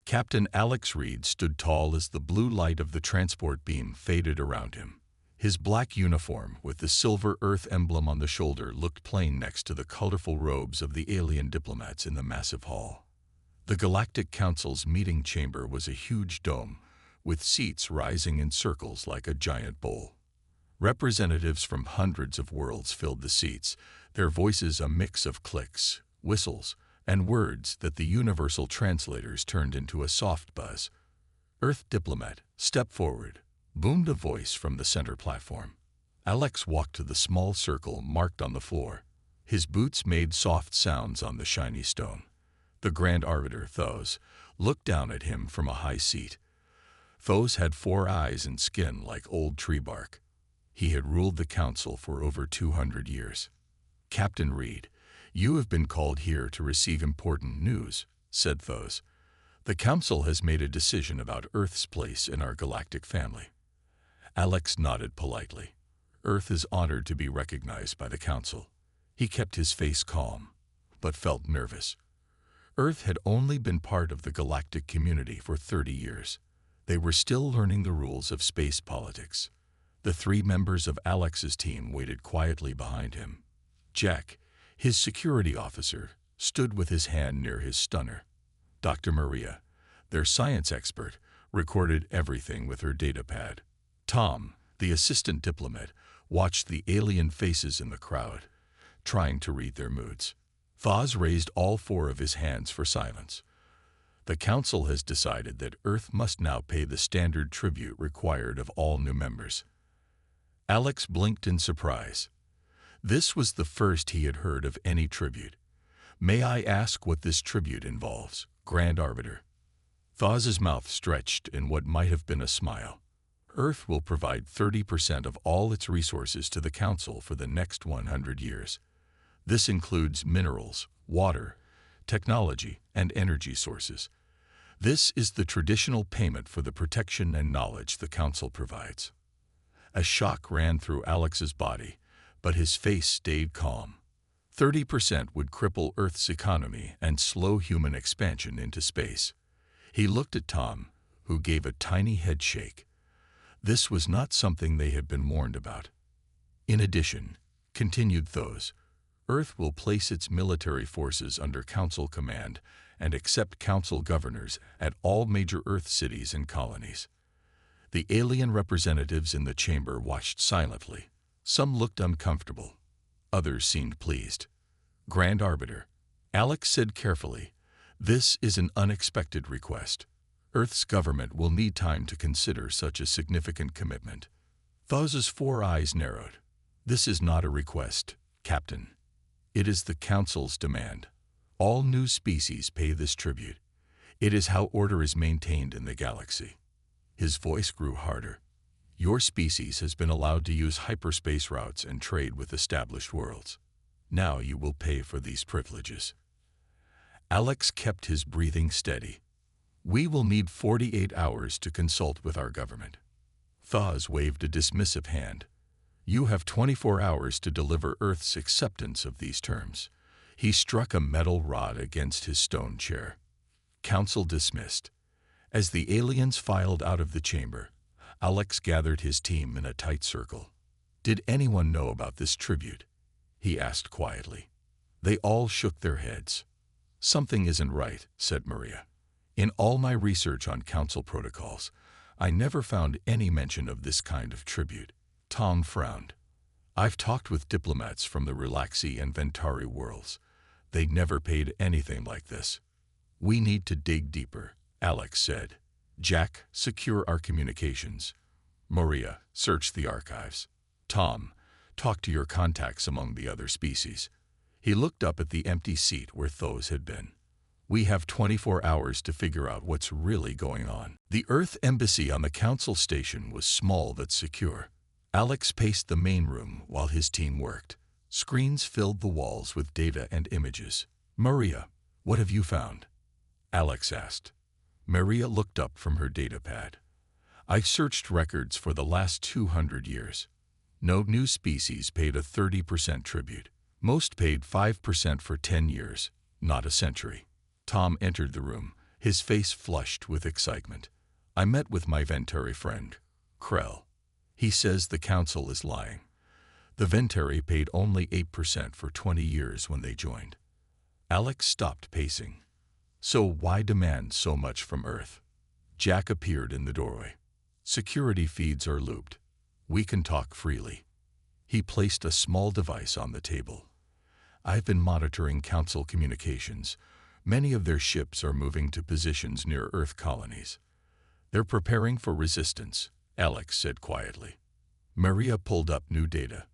Captain Alex Reed stood tall as the blue light of the transport beam faded around him. His black uniform, with the silver Earth emblem on the shoulder, looked plain next to the colorful robes of the alien diplomats in the massive hall. The Galactic Council's meeting chamber was a huge dome, with seats rising in circles like a giant bowl. Representatives from hundreds of worlds filled the seats, their voices a mix of clicks, whistles, and words that the universal translators turned into a soft buzz. "Earth diplomat, step forward," boomed a voice from the center platform. Alex walked to the small circle marked on the floor. His boots made soft sounds on the shiny stone. The Grand Arbiter, Thos, looked down at him from a high seat. Thos had 4 eyes and skin like old tree bark. He had ruled the council for over 200 years. "Captain Reed, you have been called here to receive important news," said Thos. "The council has made a decision about Earth's place in our galactic family." Alex nodded politely. Earth is honored to be recognized by the council. He kept his face calm, but felt nervous. Earth had only been part of the galactic community for 30 years. They were still learning the rules of space politics. The 3 members of Alex's team waited quietly behind him. Jack, his security officer, stood with his hand near his stunner. Dr. Maria, their science expert, recorded everything with her datapad. Tom, the assistant diplomat, watched the alien faces in the crowd, trying to read their moods. Thos raised all 4 of his hands for silence. The council has decided that Earth must now pay the standard tribute required of all new members. Alex blinked in surprise. This was the first he had heard of any tribute. "May I ask what this tribute involves, Grand Arbiter?" Thos's mouth stretched in what might have been a smile. "Earth will provide 30% of all its resources to the Council for the next 100 years. This includes minerals, water, technology, and energy sources. This is the traditional payment for the protection and knowledge the Council provides." A shock ran through Alex's body, but his face stayed calm. 30% would cripple Earth's economy and slow human expansion into space. He looked at Tom, who gave a tiny head shake. This was not something they had been warned about. "In addition," continued Thos, "Earth will place its military forces under Council command and accept Council governors at all major Earth cities and colonies." The alien representatives in the chamber watched silently. Some looked uncomfortable. Others seemed pleased. "Grand Arbiter," Alex said carefully, "this is an unexpected request. Earth's government will need time to consider such a significant commitment." Thos's 4 eyes narrowed. "This is not a request, Captain. It is the Council's demand. All new species pay this tribute. It is how order is maintained in the galaxy." His voice grew harder. "Your species has been allowed to use hyperspace routes and trade with established worlds. Now you will pay for these privileges." Alex kept his breathing steady. "We will need 48 hours to consult with our government." Thos waved a dismissive hand. "You have 24 hours to deliver Earth's acceptance of these terms." He struck a metal rod against his stone chair. Council dismissed. As the aliens filed out of the chamber, Alex gathered his team in a tight circle. "Did anyone know about this tribute?" he asked quietly. They all shook their heads. "Something isn't right," said Maria. "In all my research on Council protocols, I never found any mention of this kind of tribute." Tom frowned. "I've talked with diplomats from the Relaxi and Ventari worlds. They never paid anything like this." "We need to dig deeper," Alex said. "Jack, secure our communications. Maria, search the archives. Tom, talk to your contacts among the other species." He looked up at the empty seat where Thos had been. "We have 24 hours to figure out what's really going on." The Earth embassy on the Council station was small but secure. Alex paced the main room while his team worked. Screens filled the walls with data and images. "Maria, what have you found?" Alex asked. Maria looked up from her datapad. "I've searched records for the last 200 years. No new species paid a 30% tribute. Most paid 5% for 10 years, not a century." Tom entered the room, His face flushed with excitement. I met with my Ventari friend, Krell. He says the council is lying. The Ventari paid only 8% for 20 years when they joined. Alex stopped pacing. So why demand so much from Earth? Jack appeared in the doorway. Security feeds are looped. We can talk freely. He placed a small device on the table. I've been monitoring council communications. Many of their ships are moving to positions near Earth colonies. They're preparing for resistance, Alex said quietly. Maria pulled up new data.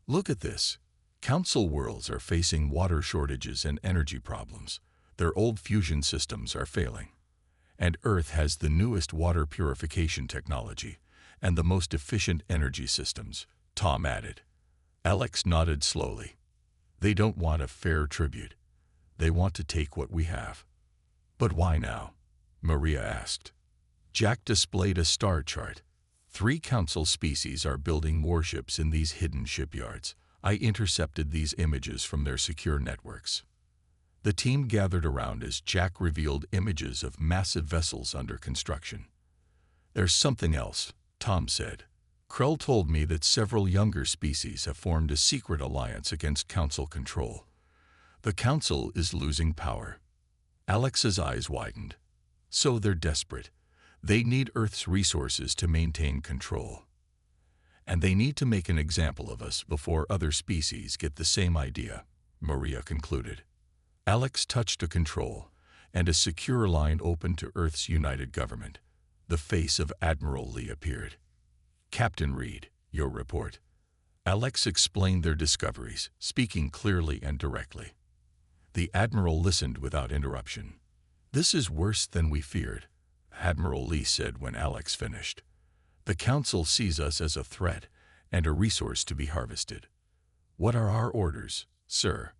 Look at this. Council worlds are facing water shortages and energy problems. Their old fusion systems are failing. And Earth has the newest water purification technology and the most efficient energy systems, Tom added. Alex nodded slowly. They don't want a fair tribute. They want to take what we have. But why now? Maria asked. Jack displayed a star chart. 3 council species are building warships in these hidden shipyards. I intercepted these images from their secure networks. The team gathered around as Jack revealed images of massive vessels under construction. There's something else, Tom said. Krell told me that several younger species have formed a secret alliance against council control. The council is losing power. Alex's eyes widened. So they're desperate. They need Earth's resources to maintain control. And they need to make an example of us before other species get the same idea, Maria concluded. Alex touched a control, and a secure line opened to Earth's united government. The face of Admiral Lee appeared. Captain Reed, your report. Alex explained their discoveries, speaking clearly and directly. The Admiral listened without interruption. This is worse than we feared, Admiral Lee said when Alex finished. The Council sees us as a threat and a resource to be harvested. What are our orders, sir?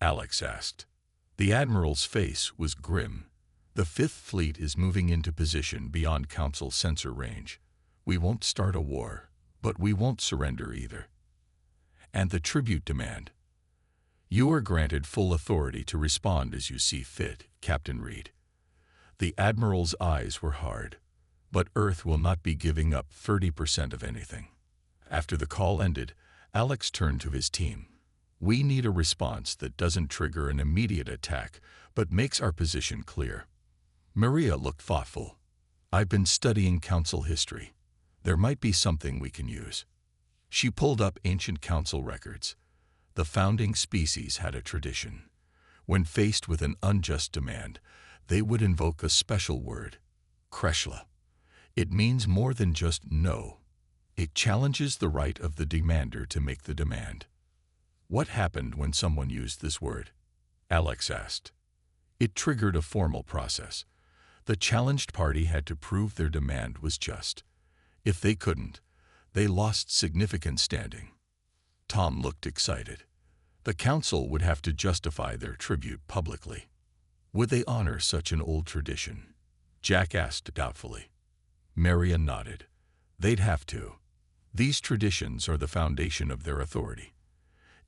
Alex asked. The Admiral's face was grim. The Fifth Fleet is moving into position beyond Council sensor range. We won't start a war, but we won't surrender either. And the tribute demand. You are granted full authority to respond as you see fit, Captain Reed. The Admiral's eyes were hard. But Earth will not be giving up 30% of anything. After the call ended, Alex turned to his team. We need a response that doesn't trigger an immediate attack, but makes our position clear. Maria looked thoughtful. I've been studying council history. There might be something we can use. She pulled up ancient council records. The founding species had a tradition. When faced with an unjust demand, they would invoke a special word, Kreshla. It means more than just no. It challenges the right of the demander to make the demand. What happened when someone used this word? Alex asked. It triggered a formal process. The challenged party had to prove their demand was just. If they couldn't, they lost significant standing. Tom looked excited. The council would have to justify their tribute publicly. Would they honor such an old tradition? Jack asked doubtfully. Maria nodded. They'd have to. These traditions are the foundation of their authority.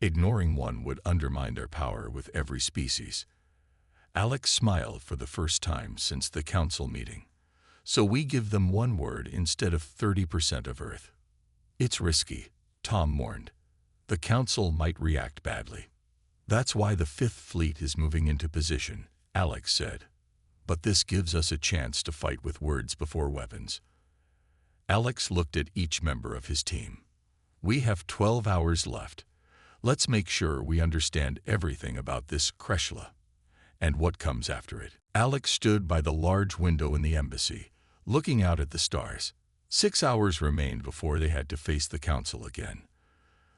Ignoring one would undermine their power with every species. Alex smiled for the first time since the council meeting. So we give them one word instead of 30% of Earth. It's risky, Tom warned. The council might react badly. That's why the Fifth Fleet is moving into position, Alex said. But this gives us a chance to fight with words before weapons. Alex looked at each member of his team. We have 12 hours left. Let's make sure we understand everything about this Kreshla and what comes after it. Alex stood by the large window in the embassy, looking out at the stars. 6 hours remained before they had to face the council again.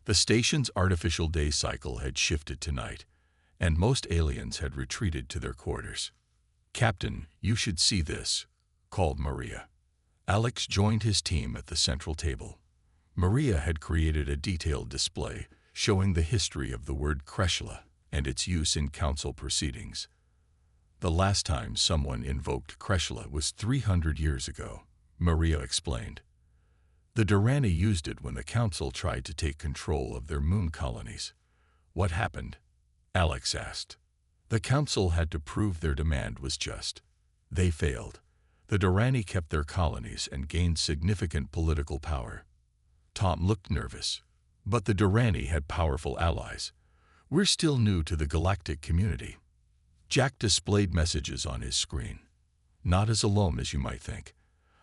The station's artificial day cycle had shifted to night, and most aliens had retreated to their quarters. Captain, you should see this, called Maria. Alex joined his team at the central table. Maria had created a detailed display showing the history of the word Kreshla and its use in council proceedings. The last time someone invoked Kreshla was 300 years ago, Maria explained. The Durrani used it when the council tried to take control of their moon colonies. What happened? Alex asked. The council had to prove their demand was just. They failed. The Durrani kept their colonies and gained significant political power. Tom looked nervous. But the Durrani had powerful allies. We're still new to the galactic community. Jack displayed messages on his screen. Not as alone as you might think.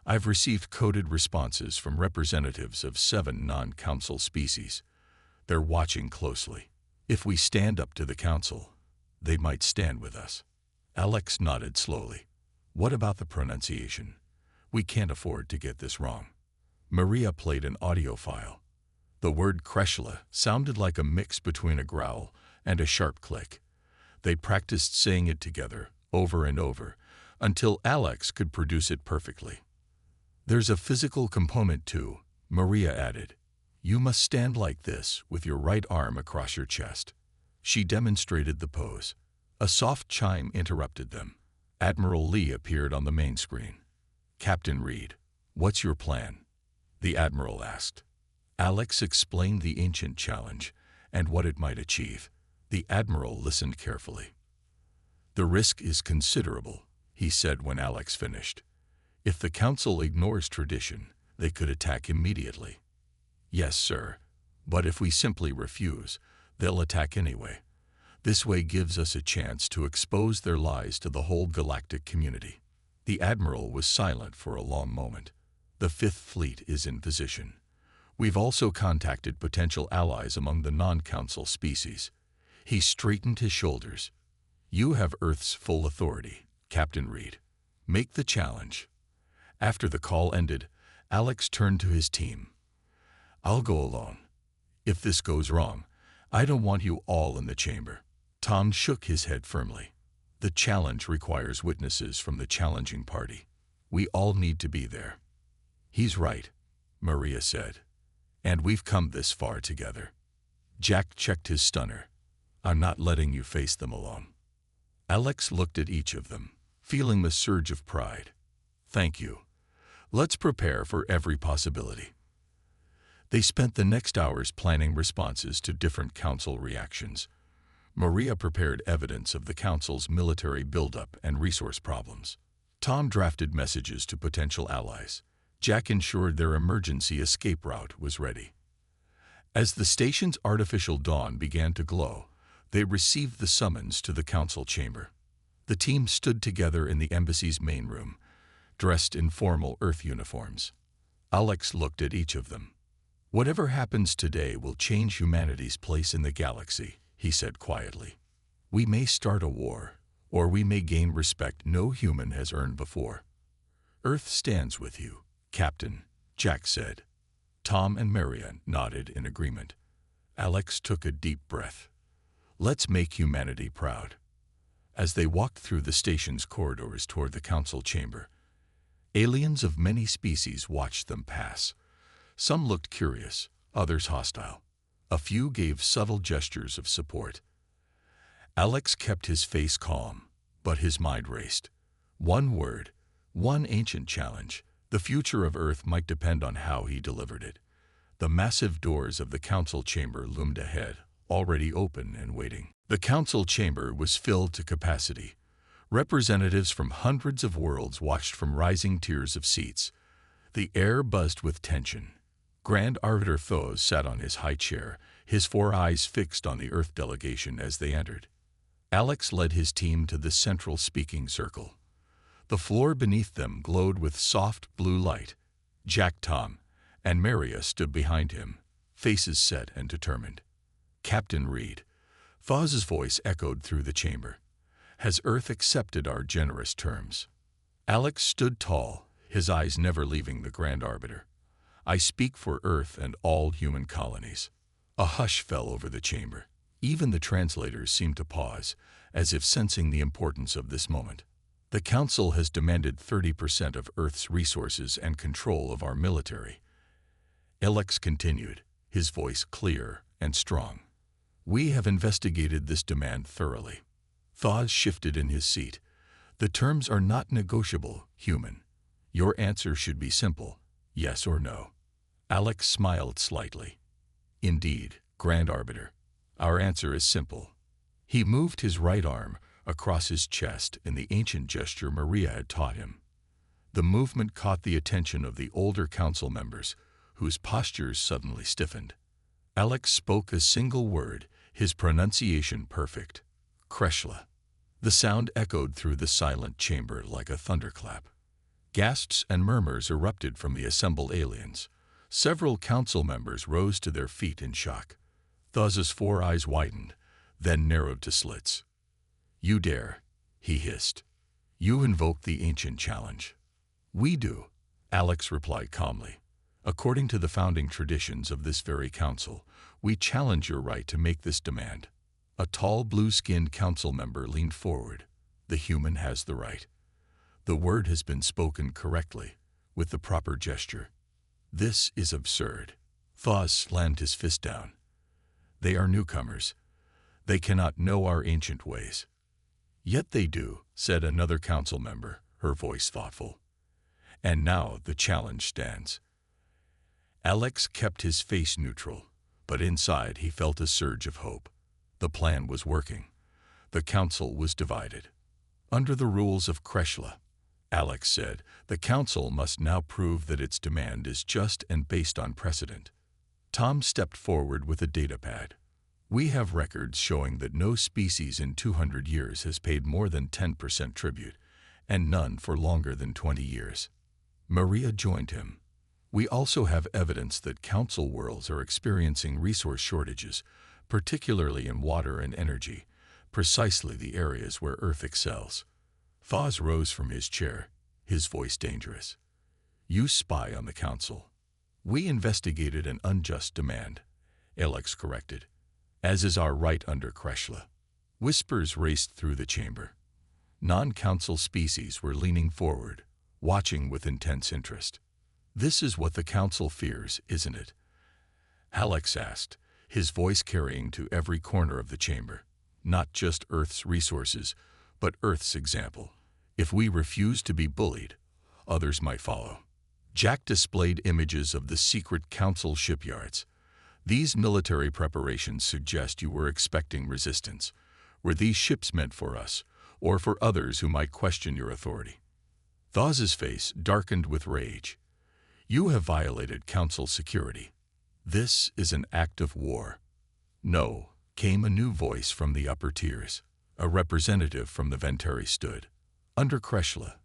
I've received coded responses from representatives of 7 non-council species. They're watching closely. If we stand up to the council, they might stand with us. Alex nodded slowly. What about the pronunciation? We can't afford to get this wrong. Maria played an audio file. The word Kreshla sounded like a mix between a growl and a sharp click. They practiced saying it together, over and over, until Alex could produce it perfectly. There's a physical component too, Maria added. You must stand like this, with your right arm across your chest. She demonstrated the pose. A soft chime interrupted them. Admiral Lee appeared on the main screen. Captain Reed, what's your plan? The Admiral asked. Alex explained the ancient challenge and what it might achieve. The Admiral listened carefully. The risk is considerable, he said when Alex finished. If the Council ignores tradition, they could attack immediately. Yes, sir, but if we simply refuse, they'll attack anyway. This way gives us a chance to expose their lies to the whole galactic community. The Admiral was silent for a long moment. The Fifth Fleet is in position. We've also contacted potential allies among the non-council species. He straightened his shoulders. You have Earth's full authority, Captain Reed. Make the challenge. After the call ended, Alex turned to his team. I'll go alone. If this goes wrong, I don't want you all in the chamber. Tom shook his head firmly. The challenge requires witnesses from the challenging party. We all need to be there. He's right, Maria said. And we've come this far together. Jack checked his stunner. I'm not letting you face them alone. Alex looked at each of them, feeling the surge of pride. Thank you. Let's prepare for every possibility. They spent the next hours planning responses to different council reactions. Maria prepared evidence of the council's military buildup and resource problems. Tom drafted messages to potential allies. Jack ensured their emergency escape route was ready. As the station's artificial dawn began to glow, they received the summons to the council chamber. The team stood together in the embassy's main room, dressed in formal Earth uniforms. Alex looked at each of them. Whatever happens today will change humanity's place in the galaxy, he said quietly. We may start a war, or we may gain respect no human has earned before. Earth stands with you, Captain, Jack said. Tom and Maria nodded in agreement. Alex took a deep breath. Let's make humanity proud. As they walked through the station's corridors toward the council chamber, aliens of many species watched them pass. Some looked curious, others hostile. A few gave subtle gestures of support. Alex kept his face calm, but his mind raced. One word, one ancient challenge. The future of Earth might depend on how he delivered it. The massive doors of the council chamber loomed ahead, already open and waiting. The council chamber was filled to capacity. Representatives from hundreds of worlds watched from rising tiers of seats. The air buzzed with tension. Grand Arbiter Thos sat on his high chair, his 4 eyes fixed on the Earth delegation as they entered. Alex led his team to the central speaking circle. The floor beneath them glowed with soft blue light. Jack, Tom, and Maria stood behind him, faces set and determined. Captain Reed, Thos's voice echoed through the chamber. Has Earth accepted our generous terms? Alex stood tall, his eyes never leaving the Grand Arbiter. I speak for Earth and all human colonies. A hush fell over the chamber. Even the translators seemed to pause, as if sensing the importance of this moment. The Council has demanded 30% of Earth's resources and control of our military. Alex continued, his voice clear and strong. We have investigated this demand thoroughly. Thos shifted in his seat. The terms are not negotiable, human. Your answer should be simple, yes or no. Alex smiled slightly. Indeed, Grand Arbiter, our answer is simple. He moved his right arm across his chest in the ancient gesture Maria had taught him. The movement caught the attention of the older council members, whose postures suddenly stiffened. Alex spoke a single word, his pronunciation perfect. Kreshla. The sound echoed through the silent chamber like a thunderclap. Gasps and murmurs erupted from the assembled aliens. Several council members rose to their feet in shock. Thaw's 4 eyes widened, then narrowed to slits. "You dare," he hissed. "You invoke the ancient challenge." "We do," Alex replied calmly. "According to the founding traditions of this very council, we challenge your right to make this demand." A tall, blue-skinned council member leaned forward. "The human has the right. The word has been spoken correctly, with the proper gesture. This is absurd." Thaw slammed his fist down. "They are newcomers. They cannot know our ancient ways." "Yet they do," said another council member, her voice thoughtful. "And now the challenge stands." Alex kept his face neutral, but inside he felt a surge of hope. The plan was working. The council was divided. "Under the rules of Kreshla," Alex said, "the council must now prove that its demand is just and based on precedent." Tom stepped forward with a datapad. "We have records showing that no species in 200 years has paid more than 10% tribute, and none for longer than 20 years. Maria joined him. "We also have evidence that council worlds are experiencing resource shortages, particularly in water and energy, precisely the areas where Earth excels." Thaw's rose from his chair, his voice dangerous. "You spy on the council." "We investigated an unjust demand," Alex corrected, "as is our right under Kreshla." Whispers raced through the chamber. Non-council species were leaning forward, watching with intense interest. "This is what the council fears, isn't it?" Alex asked, his voice carrying to every corner of the chamber. "Not just Earth's resources, but Earth's example. If we refuse to be bullied, others might follow." Jack displayed images of the secret council shipyards. "These military preparations suggest you were expecting resistance. Were these ships meant for us, or for others who might question your authority?" Thaw's face darkened with rage. "You have violated council security. This is an act of war." "No," came a new voice from the upper tiers. A representative from the Ventari stood. "Under Kreshla,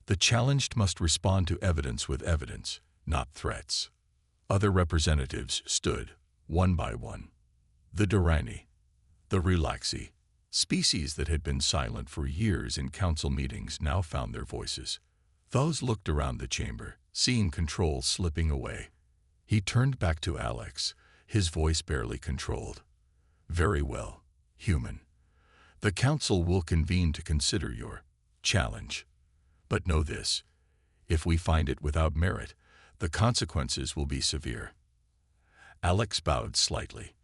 the challenged must respond to evidence with evidence, not threats." Other representatives stood, one by one. The Durani, the Relaxi, species that had been silent for years in council meetings, now found their voices. Thaw's looked around the chamber, seeing control slipping away. He turned back to Alex, his voice barely controlled. "Very well, human. The council will convene to consider your challenge. But know this, if we find it without merit, the consequences will be severe." Alex bowed slightly.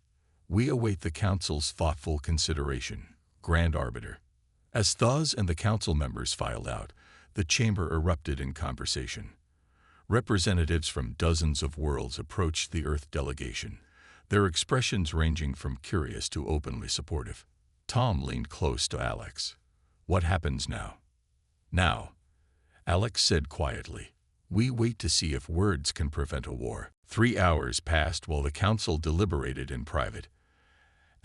"We await the council's thoughtful consideration, Grand Arbiter." As Thaw's and the council members filed out, the chamber erupted in conversation. Representatives from dozens of worlds approached the Earth delegation, their expressions ranging from curious to openly supportive. Tom leaned close to Alex. "What happens now?" "Now," Alex said quietly, "we wait to see if words can prevent a war." 3 hours passed while the council deliberated in private.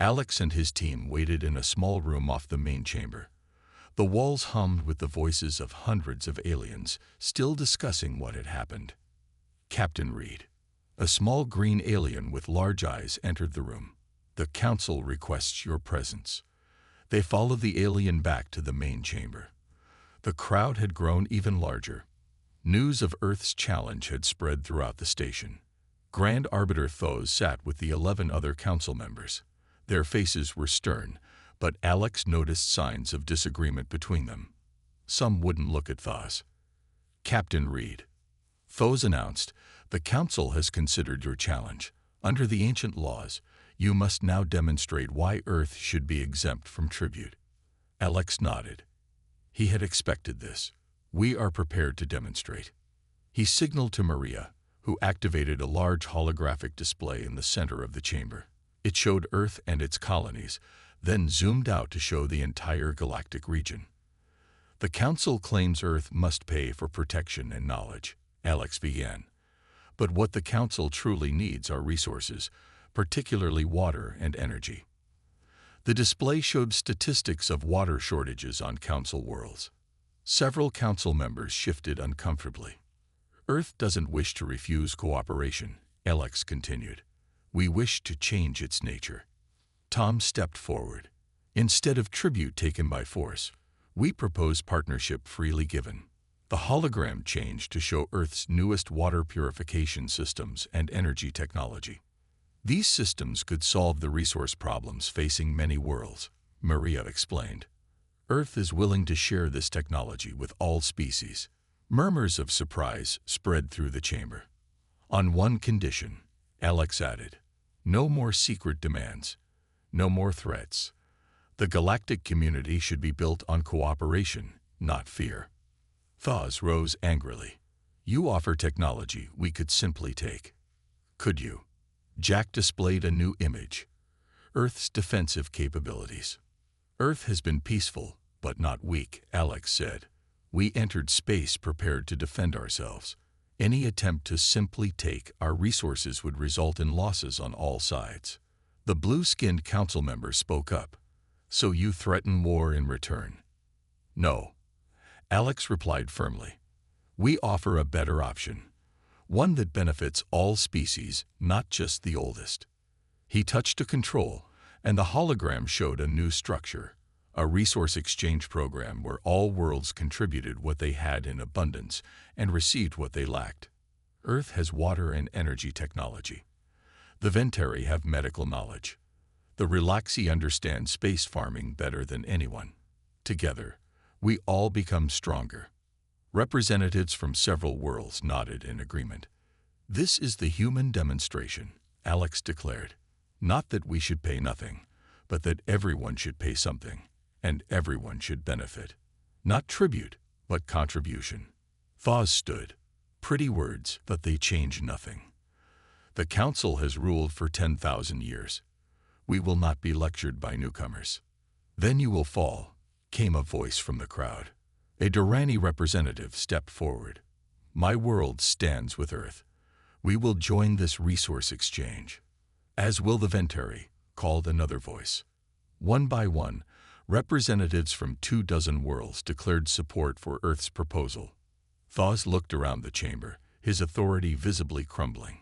Alex and his team waited in a small room off the main chamber. The walls hummed with the voices of hundreds of aliens, still discussing what had happened. Captain Reed, a small green alien with large eyes, entered the room. "The council requests your presence." They followed the alien back to the main chamber. The crowd had grown even larger. News of Earth's challenge had spread throughout the station. Grand Arbiter Thaw sat with the 11 other council members. Their faces were stern, but Alex noticed signs of disagreement between them. Some wouldn't look at Thaw. "Captain Reed," Thaw announced, "the council has considered your challenge. Under the ancient laws, you must now demonstrate why Earth should be exempt from tribute." Alex nodded. He had expected this. "We are prepared to demonstrate." He signaled to Maria, who activated a large holographic display in the center of the chamber. It showed Earth and its colonies, then zoomed out to show the entire galactic region. The Council claims Earth must pay for protection and knowledge, Alex began. But what the Council truly needs are resources, particularly water and energy. The display showed statistics of water shortages on Council worlds. Several Council members shifted uncomfortably. Earth doesn't wish to refuse cooperation, Alex continued. We wish to change its nature. Tom stepped forward. Instead of tribute taken by force, we propose partnership freely given. The hologram changed to show Earth's newest water purification systems and energy technology. These systems could solve the resource problems facing many worlds, Maria explained. Earth is willing to share this technology with all species. Murmurs of surprise spread through the chamber. On one condition, Alex added, no more secret demands, no more threats. The galactic community should be built on cooperation, not fear. Thaz rose angrily. You offer technology we could simply take. Could you? Jack displayed a new image. Earth's defensive capabilities. Earth has been peaceful, but not weak, Alex said. We entered space prepared to defend ourselves. Any attempt to simply take our resources would result in losses on all sides. The blue-skinned council member spoke up. So you threaten war in return? No. Alex replied firmly. We offer a better option. One that benefits all species, not just the oldest. He touched a control, and the hologram showed a new structure, a resource exchange program where all worlds contributed what they had in abundance and received what they lacked. Earth has water and energy technology. The Ventari have medical knowledge. The Relaxi understand space farming better than anyone. Together, we all become stronger. Representatives from several worlds nodded in agreement. This is the human demonstration, Alex declared. Not that we should pay nothing, but that everyone should pay something, and everyone should benefit. Not tribute, but contribution. Thaz stood. Pretty words, but they change nothing. The Council has ruled for 10,000 years. We will not be lectured by newcomers. Then you will fall, came a voice from the crowd. A Durrani representative stepped forward. My world stands with Earth. We will join this resource exchange. As will the Ventari, called another voice. One by one, representatives from 24 worlds declared support for Earth's proposal. Thaz looked around the chamber, his authority visibly crumbling.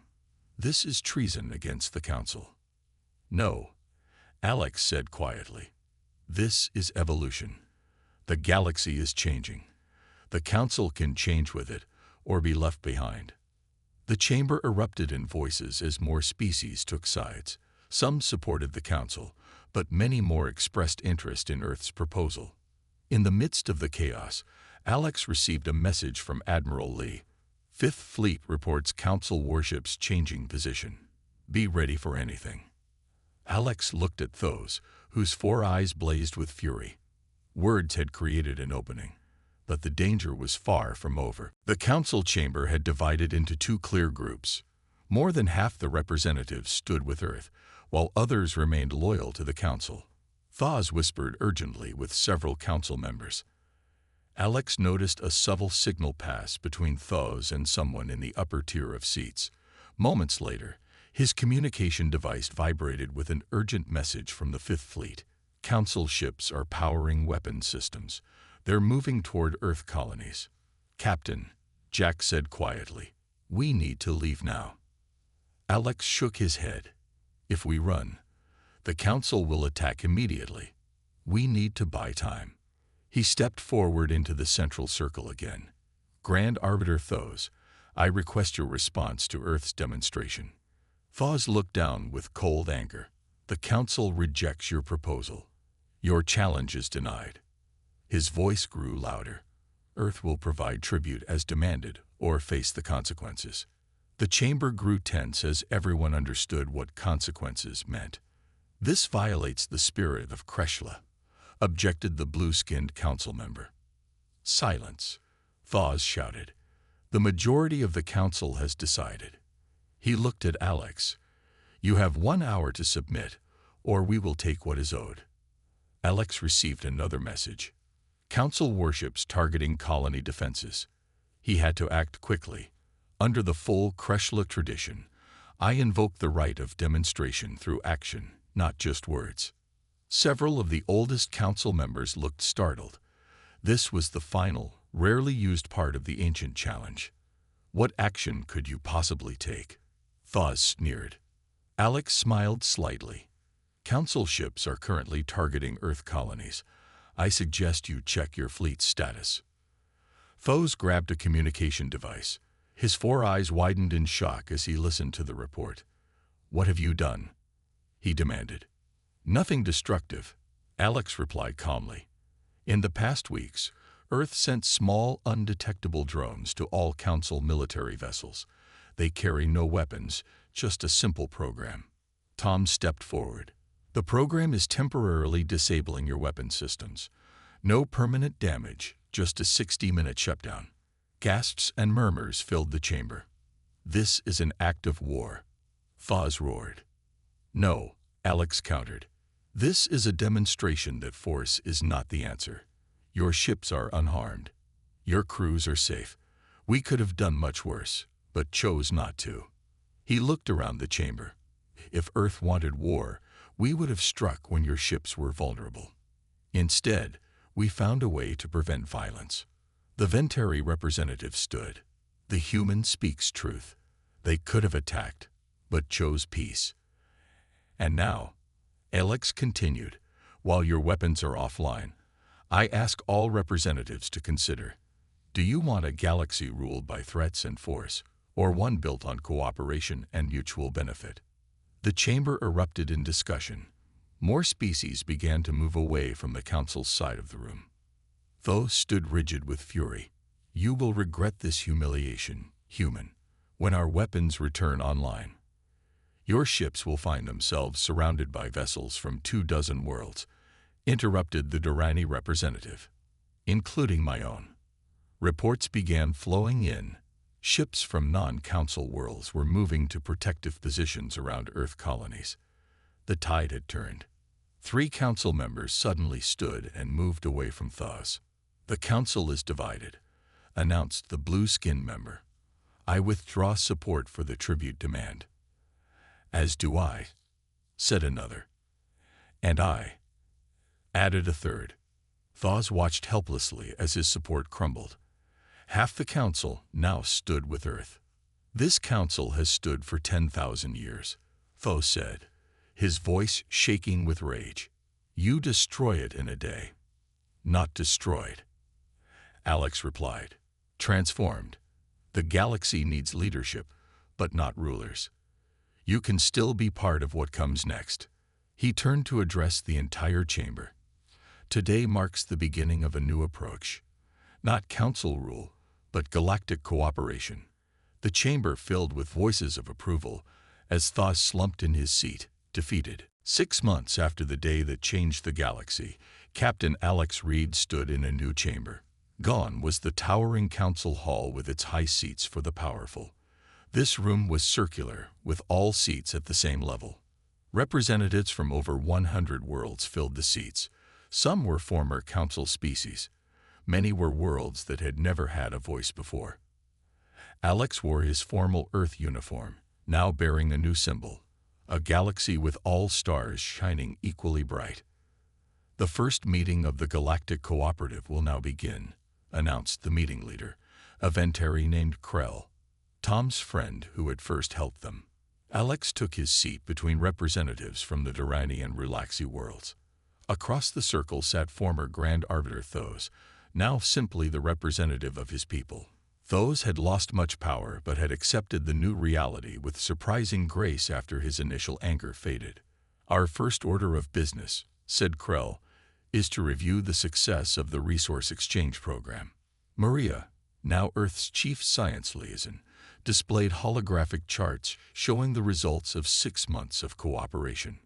This is treason against the Council. No, Alex said quietly. This is evolution. The galaxy is changing. The Council can change with it or be left behind. The chamber erupted in voices as more species took sides. Some supported the Council, but many more expressed interest in Earth's proposal. In the midst of the chaos, Alex received a message from Admiral Lee. Fifth Fleet reports Council warships changing position. Be ready for anything. Alex looked at those, whose 4 eyes blazed with fury. Words had created an opening, but the danger was far from over. The Council chamber had divided into 2 clear groups. More than half the representatives stood with Earth, while others remained loyal to the Council. Thaz whispered urgently with several Council members. Alex noticed a subtle signal pass between Thaz and someone in the upper tier of seats. Moments later, his communication device vibrated with an urgent message from the Fifth Fleet. Council ships are powering weapon systems. They're moving toward Earth colonies. Captain, Jack said quietly, we need to leave now. Alex shook his head. If we run, the Council will attack immediately. We need to buy time. He stepped forward into the central circle again. Grand Arbiter Thaz, I request your response to Earth's demonstration. Thaz looked down with cold anger. The Council rejects your proposal. Your challenge is denied. His voice grew louder. Earth will provide tribute as demanded or face the consequences. The chamber grew tense as everyone understood what consequences meant. This violates the spirit of Kreshla, objected the blue-skinned council member. Silence, Thaz shouted. The majority of the council has decided. He looked at Alex. You have 1 hour to submit, or we will take what is owed. Alex received another message. Council warships targeting colony defenses. He had to act quickly. Under the full Kreshla tradition, I invoke the right of demonstration through action, not just words. Several of the oldest council members looked startled. This was the final, rarely used part of the ancient challenge. What action could you possibly take? Thawes sneered. Alex smiled slightly. Council ships are currently targeting Earth colonies. I suggest you check your fleet's status. Thawes grabbed a communication device. His four eyes widened in shock as he listened to the report. What have you done? He demanded. Nothing destructive, Alex replied calmly. In the past weeks, Earth sent small, undetectable drones to all Council military vessels. They carry no weapons, just a simple program. Tom stepped forward. The program is temporarily disabling your weapon systems. No permanent damage, just a 60-minute shutdown. Gasps and murmurs filled the chamber. This is an act of war, Thawes roared. No, Alex countered. This is a demonstration that force is not the answer. Your ships are unharmed. Your crews are safe. We could have done much worse, but chose not to. He looked around the chamber. If Earth wanted war, we would have struck when your ships were vulnerable. Instead, we found a way to prevent violence. The Ventari representative stood. The human speaks truth. They could have attacked, but chose peace. And now, Alex continued, while your weapons are offline, I ask all representatives to consider, do you want a galaxy ruled by threats and force, or one built on cooperation and mutual benefit? The chamber erupted in discussion. More species began to move away from the Council's side of the room. Thawes stood rigid with fury. You will regret this humiliation, human, when our weapons return online. Your ships will find themselves surrounded by vessels from 24 worlds, interrupted the Durrani representative, including my own. Reports began flowing in. Ships from non-Council worlds were moving to protective positions around Earth colonies. The tide had turned. 3 Council members suddenly stood and moved away from Thawes. The Council is divided, announced the blue-skinned member. I withdraw support for the tribute demand. As do I, said another. And I, added a third. Thawes watched helplessly as his support crumbled. Half the Council now stood with Earth. This Council has stood for 10,000 years, Thawes said, his voice shaking with rage. You destroy it in a day. Not destroyed, Alex replied. Transformed. The galaxy needs leadership, but not rulers. You can still be part of what comes next. He turned to address the entire chamber. Today marks the beginning of a new approach. Not council rule, but galactic cooperation. The chamber filled with voices of approval as Thawes slumped in his seat, defeated. 6 months after the day that changed the galaxy, Captain Alex Reed stood in a new chamber. Gone was the towering council hall with its high seats for the powerful. This room was circular, with all seats at the same level. Representatives from over 100 worlds filled the seats. Some were former council species. Many were worlds that had never had a voice before. Alex wore his formal Earth uniform, now bearing a new symbol, a galaxy with all stars shining equally bright. The first meeting of the Galactic Cooperative will now begin, announced the meeting leader, a Ventari named Krell, Tom's friend who had first helped them. Alex took his seat between representatives from the Durrani and Relaxi worlds. Across the circle sat former Grand Arbiter Thawes, now simply the representative of his people. Thawes had lost much power but had accepted the new reality with surprising grace after his initial anger faded. Our first order of business, said Krell, is to review the success of the resource exchange program. Maria, now Earth's chief science liaison, displayed holographic charts showing the results of 6 months of cooperation.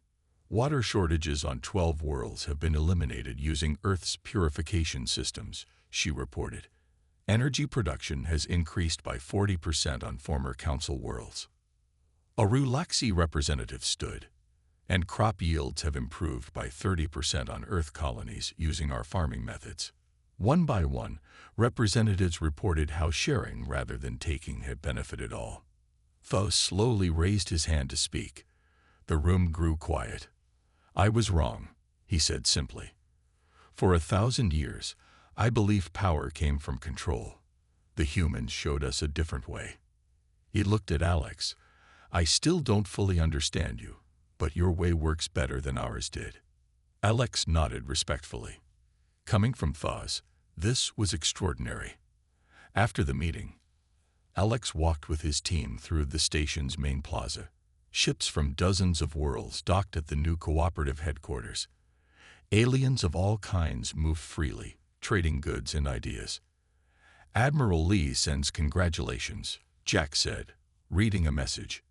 Water shortages on 12 worlds have been eliminated using Earth's purification systems, she reported. Energy production has increased by 40% on former council worlds. A Relaxi representative stood. and crop yields have improved by 30% on Earth colonies using our farming methods. One by one, representatives reported how sharing rather than taking had benefited all. Thus slowly raised his hand to speak. The room grew quiet. "I was wrong," he said simply. "For 1,000 years, I believed power came from control. The humans showed us a different way." He looked at Alex. "I still don't fully understand you, but your way works better than ours did." Alex nodded respectfully. Coming from Thaz, this was extraordinary. After the meeting, Alex walked with his team through the station's main plaza. Ships from dozens of worlds docked at the new cooperative headquarters. Aliens of all kinds moved freely, trading goods and ideas. "Admiral Lee sends congratulations," Jack said, reading a message.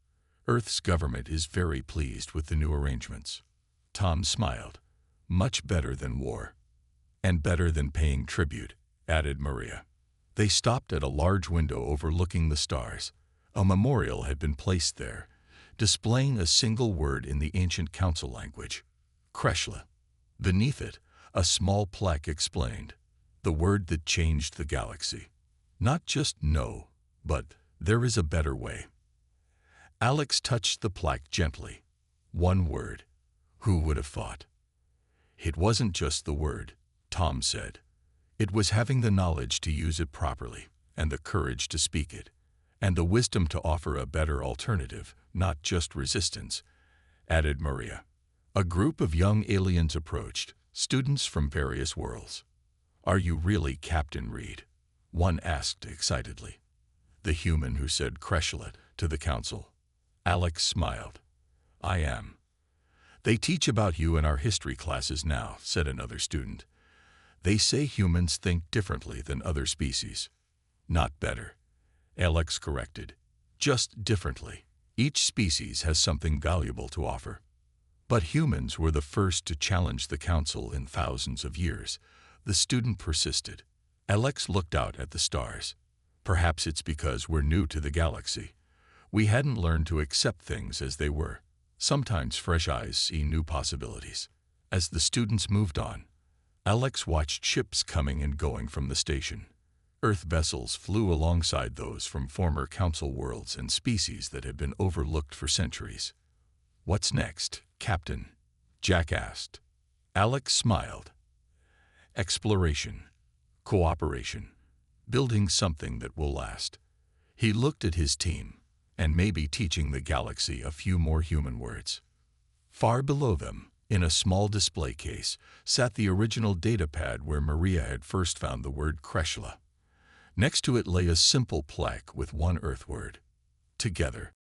"Earth's government is very pleased with the new arrangements." Tom smiled. "Much better than war." "And better than paying tribute," added Maria. They stopped at a large window overlooking the stars. A memorial had been placed there, displaying a single word in the ancient council language, Kreshla. Beneath it, a small plaque explained, "The word that changed the galaxy." Not just "no," but "there is a better way." Alex touched the plaque gently. One word. Who would have thought? "It wasn't just the word," Tom said. "It was having the knowledge to use it properly, and the courage to speak it, and the wisdom to offer a better alternative, not just resistance," added Maria. A group of young aliens approached, students from various worlds. "Are you really Captain Reed?" one asked excitedly. The human who said Kreshlet to the council. Alex smiled. "I am." "They teach about you in our history classes now," said another student. "They say humans think differently than other species." "Not better," Alex corrected. "Just differently. Each species has something valuable to offer." "But humans were the first to challenge the council in thousands of years," the student persisted. Alex looked out at the stars. "Perhaps it's because we're new to the galaxy. We hadn't learned to accept things as they were. Sometimes fresh eyes see new possibilities." As the students moved on, Alex watched ships coming and going from the station. Earth vessels flew alongside those from former council worlds and species that had been overlooked for centuries. "What's next, Captain?" Jack asked. Alex smiled. "Exploration, cooperation, building something that will last." He looked at his team, and maybe teaching the galaxy a few more human words. Far below them, in a small display case, sat the original datapad where Maria had first found the word Kreshla. Next to it lay a simple plaque with one Earth word, "Together."